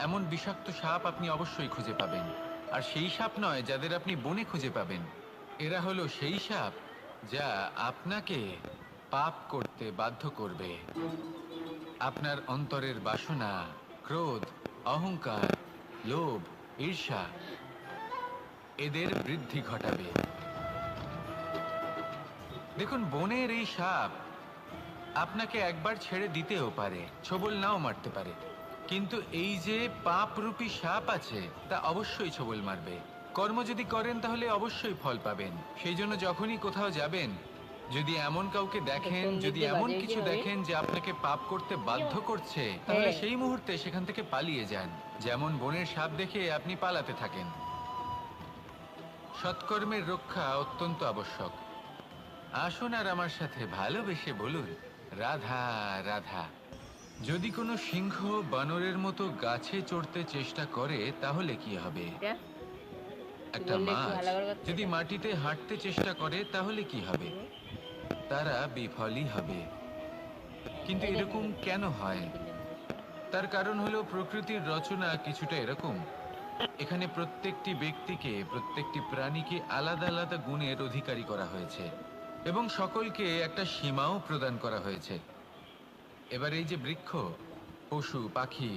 এমন বিষাক্ত সাপ আপনি অবশ্যই খুঁজে পাবেন। আর সেই সাপ নয় যাদের আপনি বনে খুঁজে পাবেন। এরা হলো সেই সাপ যা আপনাকে পাপ করতে বাধ্য করবে। আপনার অন্তরের বাসনা, ক্রোধ, অহংকার, লোভ, ঈর্ষা এদের বৃদ্ধি ঘটাবে। দেখুন, বনের এই সাপ আপনাকে একবার ছেড়ে দিতেও পারে, ছোবল নাও মারতে পারে, কিন্তু এই যে পাপরূপী সাপ আছে তা অবশ্যই ছোবল মারবে। কর্ম যদি করেন তাহলে অবশ্যই ফল পাবেন। সেই জন্য যখনই কোথাও যাবেন, যদি এমন কাউকে দেখেন, যদি এমন কিছু দেখেন যে আপনাকে পাপ করতে বাধ্য করছে, তাহলে সেই মুহূর্তে সেখান থেকে পালিয়ে যান। যেমন বনের সাপ দেখে আপনি পালাতে থাকেন। সৎকর্মের রক্ষা অত্যন্ত আবশ্যক। আসুন আর আমার সাথে ভালোবেসে বলুন, রাধা রাধা। যদি কোনো সিংহ বানরের মতো গাছে চড়তে চেষ্টা করে তাহলে কি হবে? একটা মাছ যদি মাটিতে হাঁটতে চেষ্টা করে তাহলে কি হবে? তারা বিফলই হবে। কিন্তু এরকম কেন হয়? তার কারণ হলো প্রকৃতির রচনা কিছুটা এরকম। এখানে প্রত্যেকটি ব্যক্তিকে, প্রত্যেকটি প্রাণীকে আলাদা আলাদা গুণের অধিকারী করা হয়েছে এবং সকলকে একটা সীমাও প্রদান করা হয়েছে। এবার এই যে বৃক্ষ, পশু, পাখি,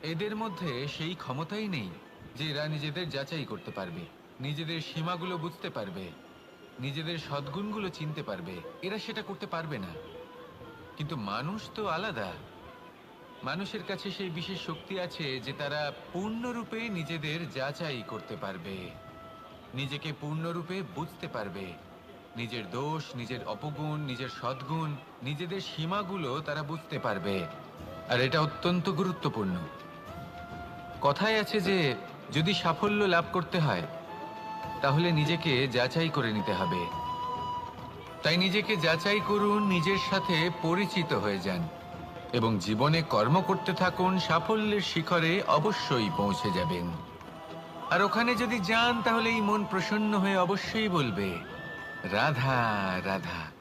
এদের মধ্যে সেই ক্ষমতাই নেই যে এরা নিজেদের যাচাই করতে পারবে, নিজেদের সীমাগুলো বুঝতে পারবে, নিজেদের সদ্গুণগুলো চিনতে পারবে। এরা সেটা করতে পারবে না। কিন্তু মানুষ তো আলাদা। মানুষের কাছে সেই বিশেষ শক্তি আছে যে তারা পূর্ণরূপে নিজেদের যাচাই করতে পারবে, নিজেকে পূর্ণরূপে বুঝতে পারবে, নিজের দোষ, নিজের অপগুণ, নিজের সদ্গুণ, নিজেদের সীমাগুলো তারা বুঝতে পারবে। আর এটা অত্যন্ত গুরুত্বপূর্ণ। কথায় আছে যে যদি সাফল্য লাভ করতে হয় তাহলে নিজেকে যাচাই করে নিতে হবে। তাই নিজেকে যাচাই করুন, নিজের সাথে পরিচিত হয়ে যান এবং জীবনে কর্ম করতে থাকুন। সাফল্যের শিখরে অবশ্যই পৌঁছে যাবেন। আর ওখানে যদি যান তাহলে এই মন প্রসন্ন হয়ে অবশ্যই বলবে, রাধা রাধা।